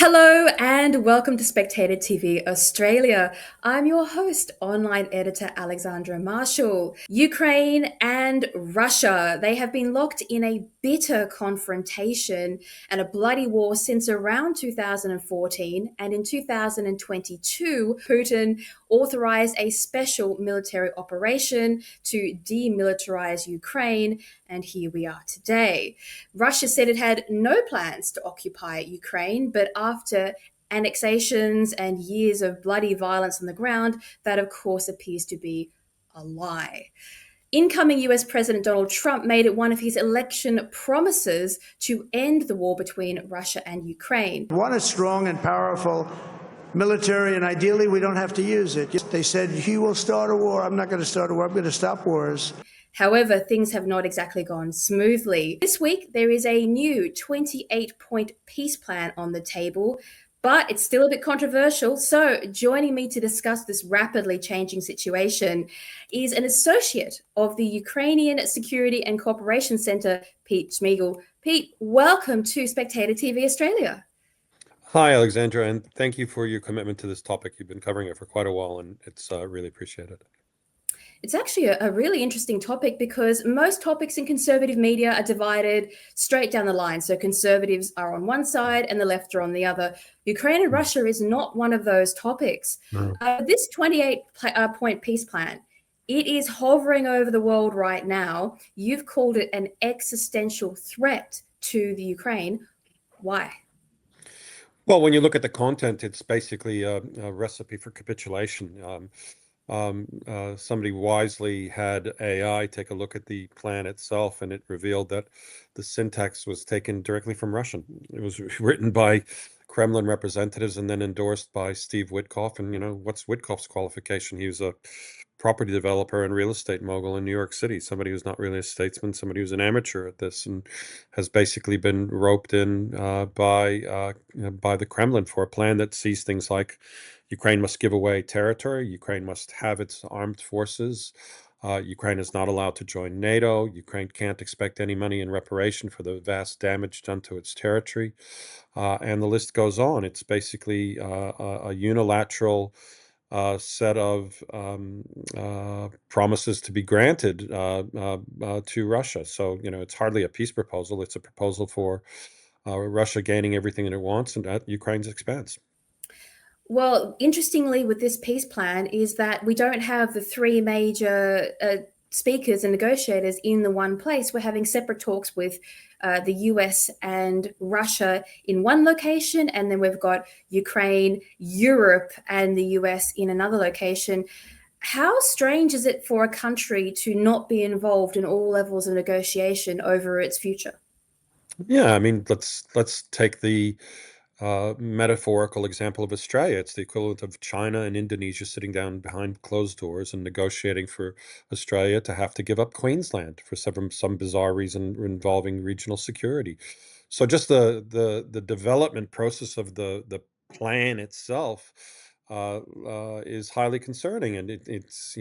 Hello and welcome to Spectator TV Australia. I'm your host, online editor Alexandra Marshall. Ukraine and Russia, they have been locked in a bitter confrontation and a bloody war since around 2014. And in 2022, Putin authorized a special military operation to demilitarize Ukraine. And here we are today. Russia said it had no plans to occupy Ukraine, but after annexations and years of bloody violence on the ground, that of course appears to be a lie. Incoming US President Donald Trump made it one of his election promises to end the war between Russia and Ukraine. Want a strong and powerful military, and ideally we don't have to use it. They said, he will start a war. I'm not going to start a war. I'm going to stop wars. However, things have not exactly gone smoothly. This week, there is a new 28-point peace plan on the table, but it's still a bit controversial. So joining me to discuss this rapidly changing situation is an associate of the Ukrainian Security and Cooperation Centre, Pete Shmigel. Pete, welcome to Spectator TV Australia. Hi, Alexandra, and thank you for your commitment to this topic. You've been covering it for quite a while, and it's really appreciated. It's actually a really interesting topic because most topics in conservative media are divided straight down the line. So conservatives are on one side and the left are on the other. Ukraine and Russia is not one of those topics. No. This 28-point peace plan, it is hovering over the world right now. You've called it an existential threat to the Ukraine. Why? Well, when you look at the content, it's basically a recipe for capitulation. Somebody wisely had AI take a look at the plan itself, and it revealed that the syntax was taken directly from Russian. It was written by Kremlin representatives and then endorsed by Steve Witkoff. And, what's Witkoff's qualification? He was a property developer and real estate mogul in New York City, somebody who's not really a statesman, somebody who's an amateur at this, and has basically been roped in by the Kremlin for a plan that sees things like Ukraine must give away territory, Ukraine must have its armed forces, Ukraine is not allowed to join NATO, Ukraine can't expect any money in reparation for the vast damage done to its territory, and the list goes on. It's basically a unilateral set of promises to be granted to Russia. So, it's hardly a peace proposal. It's a proposal for Russia gaining everything that it wants and at Ukraine's expense. Well, interestingly, with this peace plan is that we don't have the three major speakers and negotiators in the one place. We're having separate talks with the US and Russia in one location, and then we've got Ukraine, Europe, and the US in another location. How strange is it for a country to not be involved in all levels of negotiation over its future? Yeah, I mean, let's take the metaphorical example of Australia. It's the equivalent of China and Indonesia sitting down behind closed doors and negotiating for Australia to have to give up Queensland for some bizarre reason involving regional security. So just the development process of the plan itself is highly concerning, and it's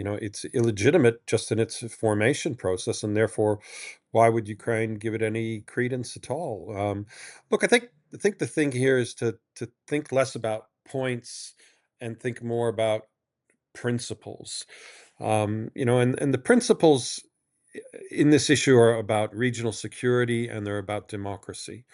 illegitimate just in its formation process, and therefore, why would Ukraine give it any credence at all? Look, I think the thing here is to think less about points and think more about principles. And the principles in this issue are about regional security and they're about democracy.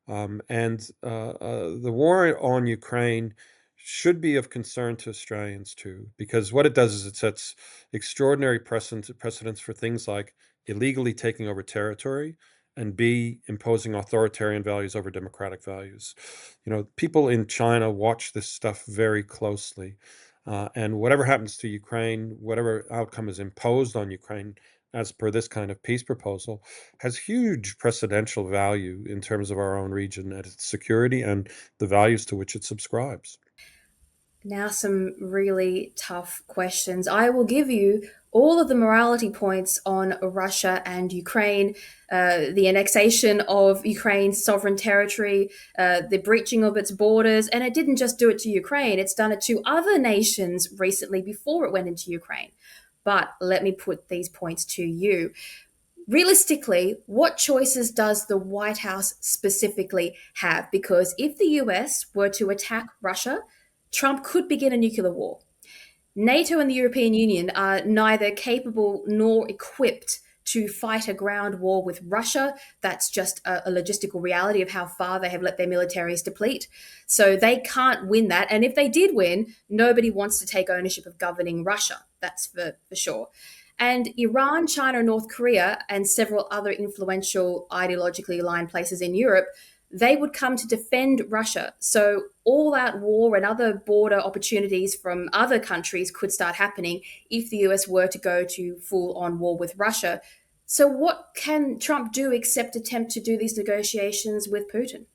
And the war on Ukraine should be of concern to Australians too, because what it does is it sets extraordinary precedents for things like illegally taking over territory and B, imposing authoritarian values over democratic values. People in China watch this stuff very closely. And whatever happens to Ukraine, whatever outcome is imposed on Ukraine, as per this kind of peace proposal, has huge precedential value in terms of our own region and its security and the values to which it subscribes. Now, some really tough questions. I will give you all of the morality points on Russia and Ukraine, the annexation of Ukraine's sovereign territory, the breaching of its borders. And it didn't just do it to Ukraine, it's done it to other nations recently before it went into Ukraine. But let me put these points to you. realistically, what choices does the White House specifically have? Because if the US were to attack Russia, Trump could begin a nuclear war. NATO and the European Union are neither capable nor equipped to fight a ground war with Russia. That's just a logistical reality of how far they have let their militaries deplete. So they can't win that. And if they did win, nobody wants to take ownership of governing Russia. That's for sure. And Iran, China, and North Korea, and several other influential ideologically aligned places in Europe, they would come to defend Russia. So all out war and other border opportunities from other countries could start happening if the US were to go to full on war with Russia. So what can Trump do except attempt to do these negotiations with Putin?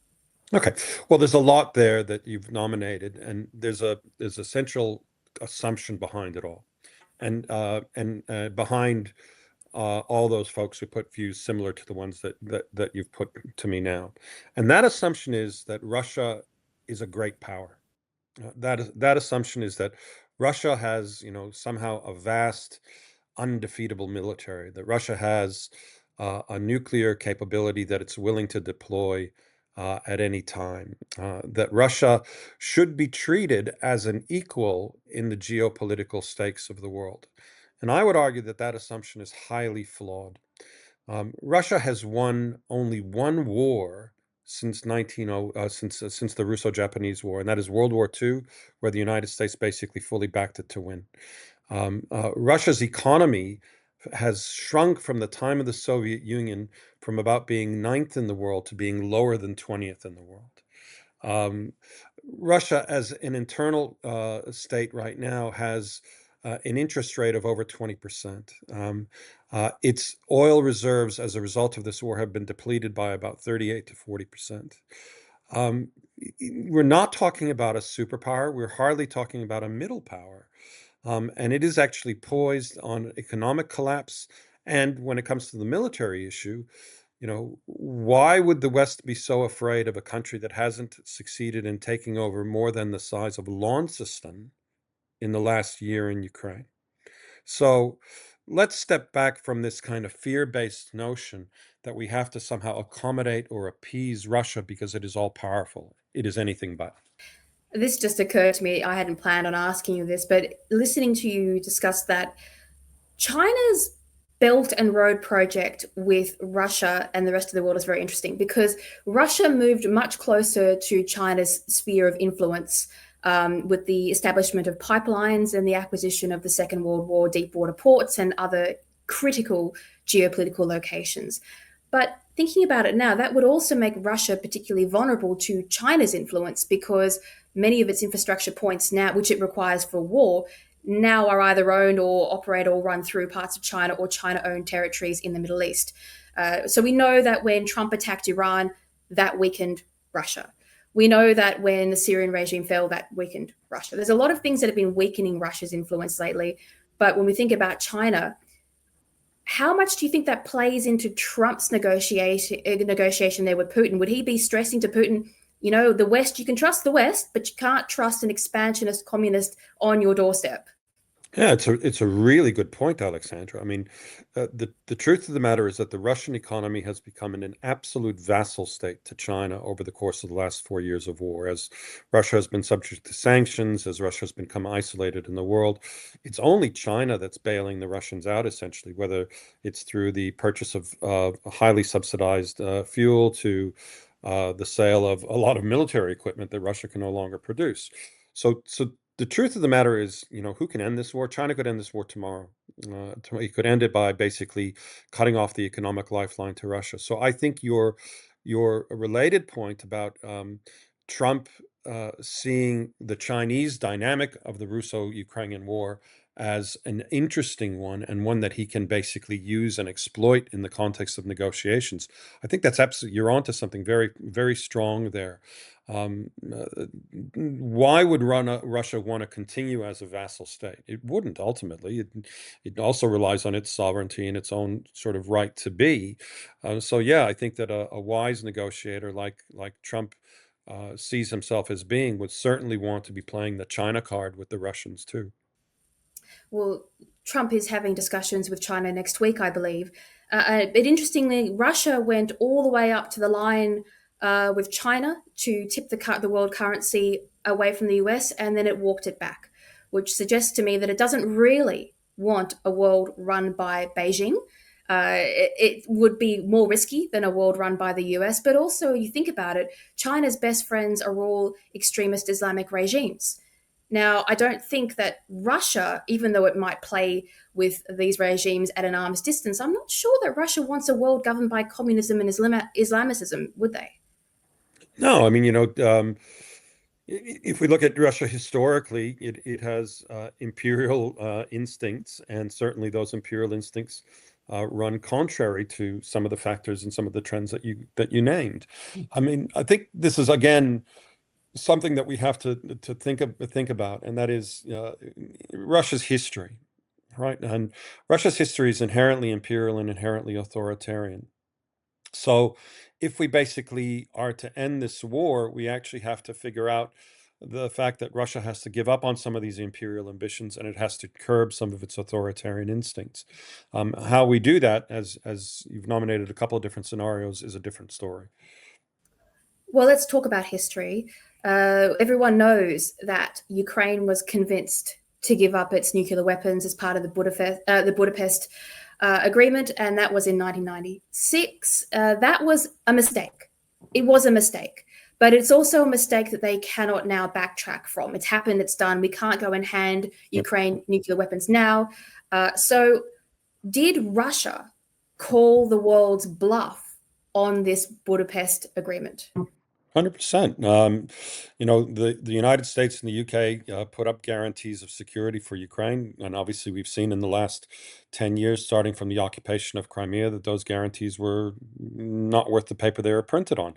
Okay. Well, there's a lot there that you've nominated, and there's a central assumption behind it all, and behind all those folks who put views similar to the ones that you've put to me now, and that assumption is that Russia is a great power. That assumption is that Russia has, somehow a vast, undefeatable military, that Russia has a nuclear capability that it's willing to deploy at any time, that Russia should be treated as an equal in the geopolitical stakes of the world. And I would argue that that assumption is highly flawed. Russia has won only one war since since the Russo-Japanese War, and that is World War II, where the United States basically fully backed it to win. Russia's economy has shrunk from the time of the Soviet Union from about being ninth in the world to being lower than 20th in the world. Um, Russia, as an internal state right now, has an interest rate of over 20%. Its oil reserves, as a result of this war, have been depleted by about 38 to 40%. Um, we're not talking about a superpower. We're hardly talking about a middle power. And it is actually poised on economic collapse. And when it comes to the military issue, why would the West be so afraid of a country that hasn't succeeded in taking over more than the size of Launceston in the last year in Ukraine? So let's step back from this kind of fear-based notion that we have to somehow accommodate or appease Russia because it is all powerful. It is anything but. This just occurred to me. I hadn't planned on asking you this, but listening to you discuss that, China's Belt and Road project with Russia and the rest of the world is very interesting because Russia moved much closer to China's sphere of influence with the establishment of pipelines and the acquisition of the Second World War deep water ports and other critical geopolitical locations. But thinking about it now, that would also make Russia particularly vulnerable to China's influence because many of its infrastructure points now, which it requires for war, now are either owned or operate or run through parts of China or China owned territories in the Middle East. So we know that when Trump attacked Iran, that weakened Russia. We know that when the Syrian regime fell, that weakened Russia. There's a lot of things that have been weakening Russia's influence lately. But when we think about China, how much do you think that plays into Trump's negotiation there with Putin? Would he be stressing to Putin, the West, you can trust the West, but you can't trust an expansionist communist on your doorstep? Yeah, it's a really good point, Alexandra. I mean, the truth of the matter is that the Russian economy has become an absolute vassal state to China over the course of the last 4 years of war. As Russia has been subject to sanctions, as Russia has become isolated in the world, it's only China that's bailing the Russians out, essentially, whether it's through the purchase of highly subsidized fuel to the sale of a lot of military equipment that Russia can no longer produce. So the truth of the matter is, who can end this war? China could end this war tomorrow. It could end it by basically cutting off the economic lifeline to Russia. So I think your related point about Trump seeing the Chinese dynamic of the Russo-Ukrainian war as an interesting one and one that he can basically use and exploit in the context of negotiations. I think that's absolutely, you're onto something very, very strong there. Why would Russia want to continue as a vassal state? It wouldn't ultimately. It also relies on its sovereignty and its own sort of right to be. So yeah, I think that a wise negotiator like Trump sees himself as being would certainly want to be playing the China card with the Russians too. Well, Trump is having discussions with China next week, I believe. But interestingly, Russia went all the way up to the line with China to tip the world currency away from the US, and then it walked it back, which suggests to me that it doesn't really want a world run by Beijing. It would be more risky than a world run by the US, but also, you think about it, China's best friends are all extremist Islamic regimes. Now, I don't think that Russia, even though it might play with these regimes at an arm's distance, I'm not sure that Russia wants a world governed by communism and Islamicism, would they? No, I mean, if we look at Russia historically, it has imperial instincts, and certainly those imperial instincts run contrary to some of the factors and some of the trends that you named. I mean, I think this is again something that we have to think about, and that is Russia's history, right? And Russia's history is inherently imperial and inherently authoritarian. So if we basically are to end this war, we actually have to figure out the fact that Russia has to give up on some of these imperial ambitions and it has to curb some of its authoritarian instincts. How we do that, as you've nominated a couple of different scenarios, is a different story. Well, let's talk about history. Everyone knows that Ukraine was convinced to give up its nuclear weapons as part of the Budapest Agreement, and that was in 1996. That was a mistake. It was a mistake, but it's also a mistake that they cannot now backtrack from. It's happened. It's done. We can't go and hand Ukraine nuclear weapons now. So, did Russia call the world's bluff on this Budapest Agreement? 100%. The United States and the UK put up guarantees of security for Ukraine, and obviously we've seen in the last 10 years, starting from the occupation of Crimea, that those guarantees were not worth the paper they were printed on.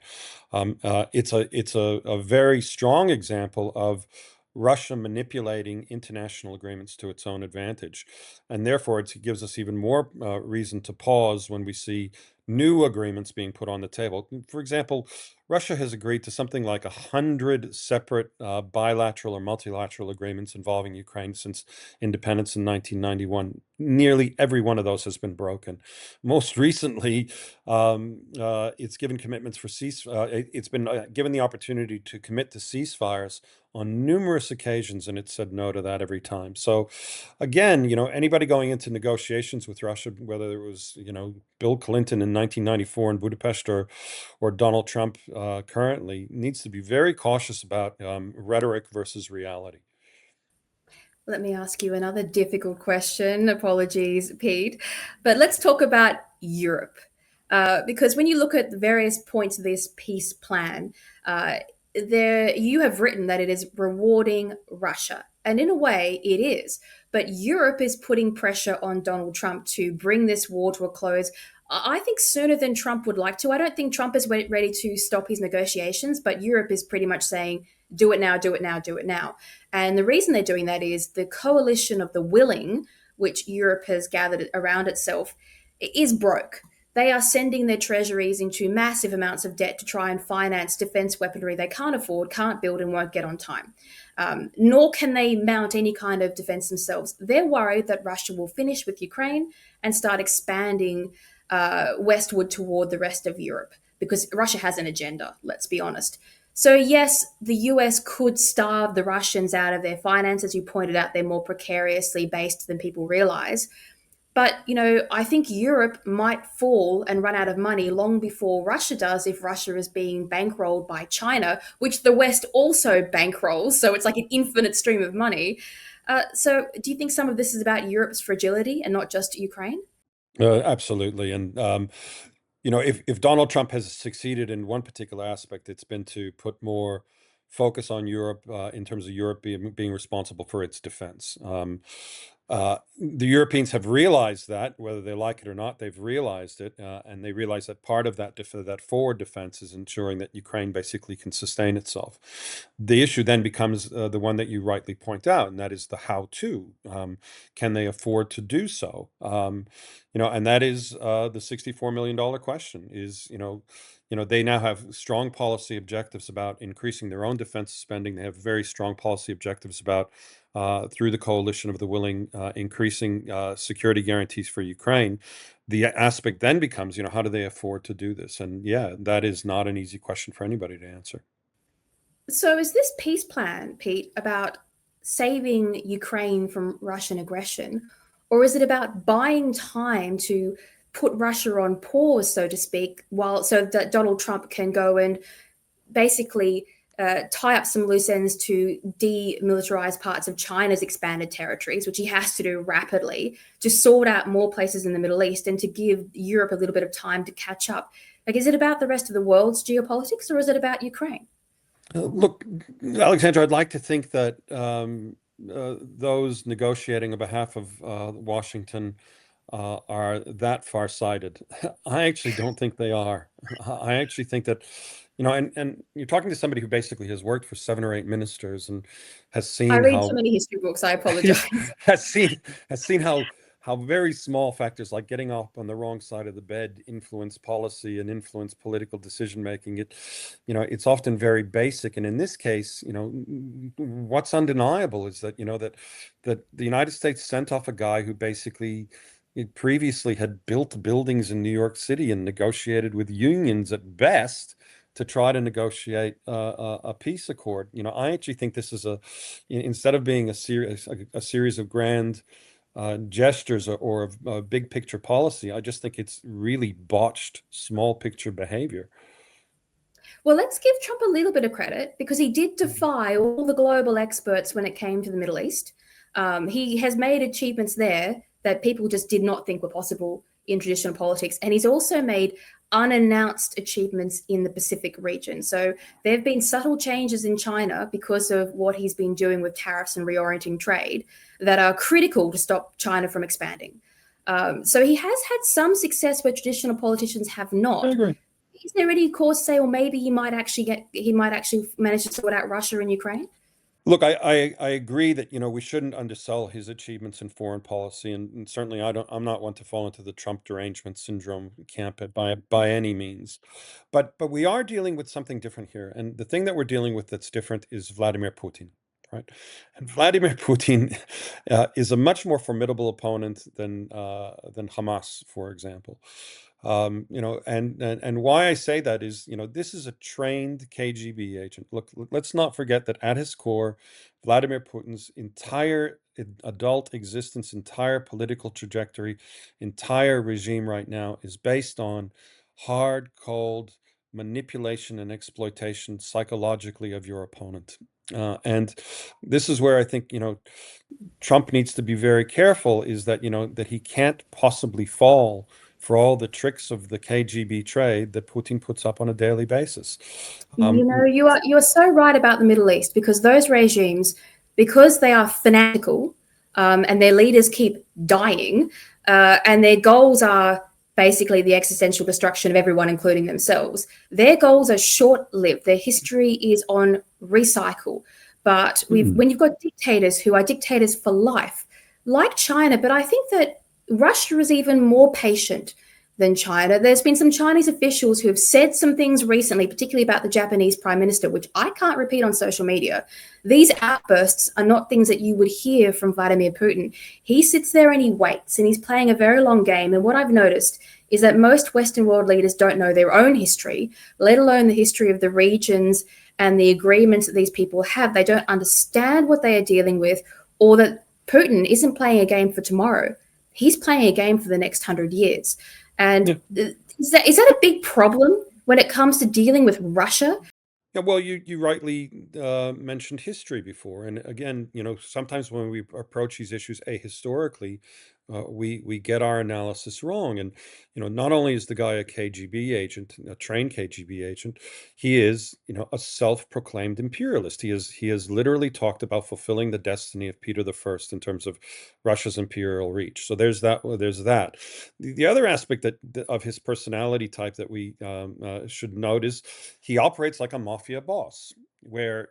It's a very strong example of Russia manipulating international agreements to its own advantage, and therefore it gives us even more reason to pause when we see new agreements being put on the table. For example, Russia has agreed to something like 100 separate bilateral or multilateral agreements involving Ukraine since independence in 1991. Nearly every one of those has been broken. Most recently, it's given commitments for it's been given the opportunity to commit to ceasefires on numerous occasions, and it said no to that every time. So, again, anybody going into negotiations with Russia, whether it was, Bill Clinton in 1994 in Budapest or Donald Trump currently, needs to be very cautious about rhetoric versus reality. Let me ask you another difficult question. Apologies, Pete. But let's talk about Europe. Because when you look at the various points of this peace plan, there you have written that it is rewarding Russia. And in a way, it is. But Europe is putting pressure on Donald Trump to bring this war to a close. I think sooner than Trump would like to. I don't think Trump is ready to stop his negotiations, but Europe is pretty much saying, do it now, do it now, do it now. And the reason they're doing that is the coalition of the willing, which Europe has gathered around itself, is broke. They are sending their treasuries into massive amounts of debt to try and finance defense weaponry they can't afford, can't build, and won't get on time. Nor can they mount any kind of defense themselves. They're worried that Russia will finish with Ukraine and start expanding westward toward the rest of Europe because Russia has an agenda, let's be honest. So, yes, the US could starve the Russians out of their finances. You pointed out they're more precariously based than people realize. But, I think Europe might fall and run out of money long before Russia does if Russia is being bankrolled by China, which the West also bankrolls. So it's like an infinite stream of money. So do you think some of this is about Europe's fragility and not just Ukraine? Absolutely. And if Donald Trump has succeeded in one particular aspect, it's been to put more focus on Europe in terms of Europe being responsible for its defense. The Europeans have realized that, whether they like it or not, they've realized it, and they realize that part of that forward defense is ensuring that Ukraine basically can sustain itself. The issue then becomes the one that you rightly point out, and that is the how-to. Can they afford to do so? And that is the $64 million question. Is they now have strong policy objectives about increasing their own defense spending. They have very strong policy objectives about, through the coalition of the willing, increasing security guarantees for Ukraine. The aspect then becomes, how do they afford to do this? And yeah, that is not an easy question for anybody to answer. So, is this peace plan, Pete, about saving Ukraine from Russian aggression, or is it about buying time to put Russia on pause, so to speak, while so that Donald Trump can go and basically tie up some loose ends to demilitarize parts of China's expanded territories, which he has to do rapidly, to sort out more places in the Middle East and to give Europe a little bit of time to catch up? Like, is it about the rest of the world's geopolitics, or is it about Ukraine? Look, Alexandra, I'd like to think that those negotiating on behalf of Washington are that far-sighted. I actually don't think they are. I actually think that, and you're talking to somebody who basically has worked for 7 or 8 ministers and has I seen read too how many history books. I apologize. has seen how very small factors like getting up on the wrong side of the bed influence policy and influence political decision making. It's often very basic. And in this case, what's undeniable is that, that the United States sent off a guy who basically previously had built buildings in New York City and negotiated with unions at best to try to negotiate a peace accord. I actually think this is instead of being a series of grand gestures or of big picture policy, I just think it's really botched small picture behavior. Well, let's give Trump a little bit of credit because he did defy all the global experts when it came to the Middle East. He has made achievements there that people just did not think were possible in traditional politics. And he's also made unannounced achievements in the Pacific region. So there have been subtle changes in China because of what he's been doing with tariffs and reorienting trade that are critical to stop China from expanding. So he has had some success where traditional politicians have I not. agree. Is there any cause to say, well, maybe he might actually manage to sort out Russia and Ukraine? Look, I agree that we shouldn't undersell his achievements in foreign policy, and certainly I'm not one to fall into the Trump derangement syndrome camp by any means, but we are dealing with something different here, and the thing that we're dealing with that's different is Vladimir Putin, right? And Vladimir Putin is a much more formidable opponent than Hamas, for example. And why I say that is, this is a trained KGB agent. Look, let's not forget that at his core, Vladimir Putin's entire adult existence, entire political trajectory, entire regime right now is based on hard, cold manipulation and exploitation psychologically of your opponent. And this is where I think, Trump needs to be very careful, is that, that he can't possibly fall for all the tricks of the KGB trade that Putin puts up on a daily basis. You are so right about the Middle East because those regimes, because they are fanatical, and their leaders keep dying, and their goals are basically the existential destruction of everyone, including themselves. Their goals are short-lived. Their history is on recycle. But when you've got dictators who are dictators for life, like China, but I think that Russia is even more patient than China. There's been some Chinese officials who have said some things recently, particularly about the Japanese prime minister, which I can't repeat on social media. These outbursts are not things that you would hear from Vladimir Putin. He sits there and he waits and he's playing a very long game. And what I've noticed is that most Western world leaders don't know their own history, let alone the history of the regions and the agreements that these people have. They don't understand what they are dealing with, or that Putin isn't playing a game for tomorrow. He's playing a game for the next 100 years. And is that a big problem when it comes to dealing with Russia? Yeah, well, you rightly mentioned history before, and again, sometimes when we approach these issues ahistorically, we get our analysis wrong. And not only is the guy a KGB agent, a trained KGB agent, he is a self-proclaimed imperialist. He has literally talked about fulfilling the destiny of Peter the First in terms of Russia's imperial reach. So there's that. There's that. The other aspect of his personality type that we should note is he operates like a mafia boss, where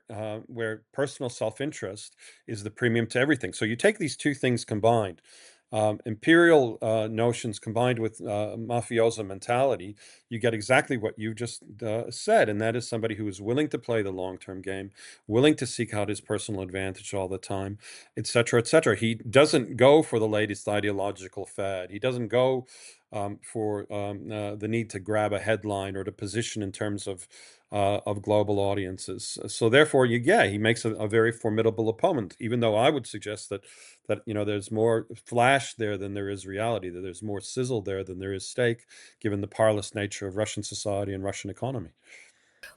personal self-interest is the premium to everything. So you take these two things combined, imperial notions combined with mafioso mentality, you get exactly what you just said, and that is somebody who is willing to play the long-term game, willing to seek out his personal advantage all the time, etc., etc. He doesn't go for the latest ideological fad. He doesn't go for the need to grab a headline or to position in terms of global audiences. So therefore, yeah, he makes a very formidable opponent. Even though I would suggest that there's more flash there than there is reality, that there's more sizzle there than there is steak, given the parlous nature of Russian society and Russian economy.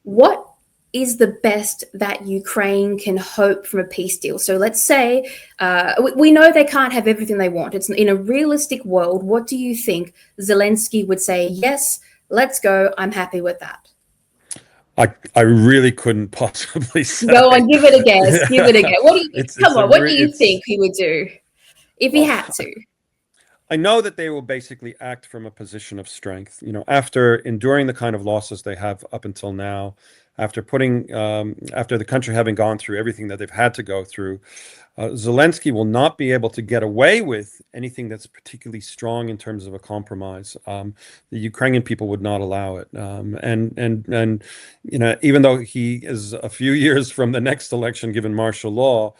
What is the best that Ukraine can hope from a peace deal? So let's say we know they can't have everything they want. It's in a realistic world. What do you think Zelenskyy would say? Yes, let's go. I'm happy with that. I really couldn't possibly say. Go on, give it a guess. Give it a guess. What do you? It's Come a on. What do you it's think he would do if he well, had to? I know that they will basically act from a position of strength. After enduring the kind of losses they have up until now, after after the country having gone through everything that they've had to go through, Zelenskyy will not be able to get away with anything that's particularly strong in terms of a compromise. The Ukrainian people would not allow it, and even though he is a few years from the next election, given martial law.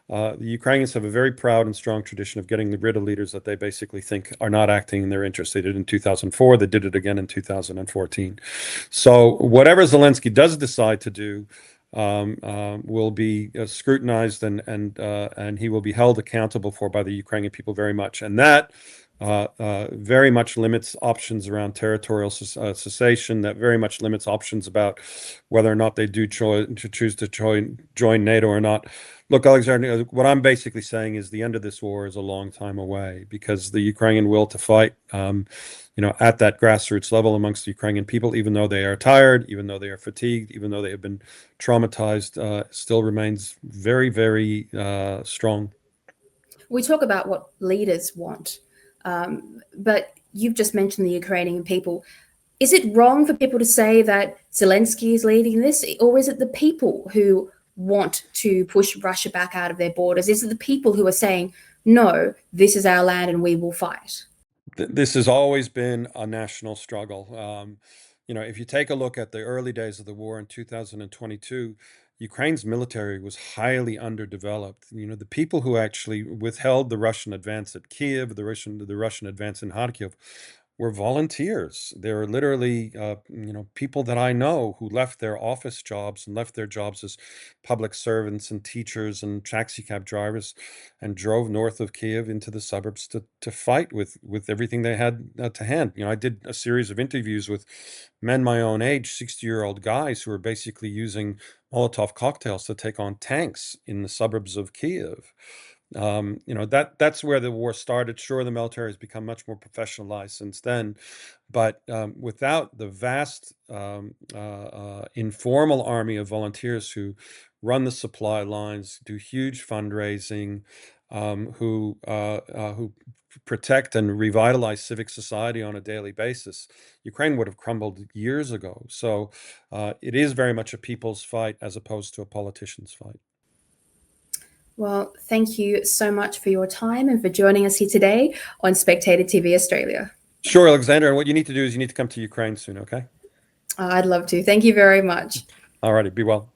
The Ukrainians have a very proud and strong tradition of getting rid of leaders that they basically think are not acting in their interest. They did it in 2004. They did it again in 2014. So whatever Zelenskyy does decide to do will be scrutinized and he will be held accountable for by the Ukrainian people very much. And that very much limits options around territorial cessation. That very much limits options about whether or not they do choose to join NATO or not. Look, Alexander, what I'm basically saying is the end of this war is a long time away because the Ukrainian will to fight, at that grassroots level amongst the Ukrainian people, even though they are tired, even though they are fatigued, even though they have been traumatized, still remains very, very strong. We talk about what leaders want, but you've just mentioned the Ukrainian people. Is it wrong for people to say that Zelenskyy is leading this, or is it the people who want to push Russia back out of their borders? Is it the people who are saying, no, this is our land and we will fight? This has always been a national struggle. If you take a look at the early days of the war in 2022, Ukraine's military was highly underdeveloped. The people who actually withheld the Russian advance at Kiev, the Russian advance in Kharkiv, were volunteers. They were literally, people that I know who left their office jobs and left their jobs as public servants and teachers and taxi cab drivers and drove north of Kiev into the suburbs to fight with everything they had to hand. I did a series of interviews with men my own age, 60-year-old guys who were basically using Molotov cocktails to take on tanks in the suburbs of Kiev. That's where the war started. Sure, the military has become much more professionalized since then, but without the vast informal army of volunteers who run the supply lines, do huge fundraising, who protect and revitalize civic society on a daily basis, Ukraine would have crumbled years ago. So it is very much a people's fight as opposed to a politician's fight. Well, thank you so much for your time and for joining us here today on Spectator TV Australia. Sure, Alexander. And what you need to do is you need to come to Ukraine soon, okay? I'd love to. Thank you very much. All righty. Be well.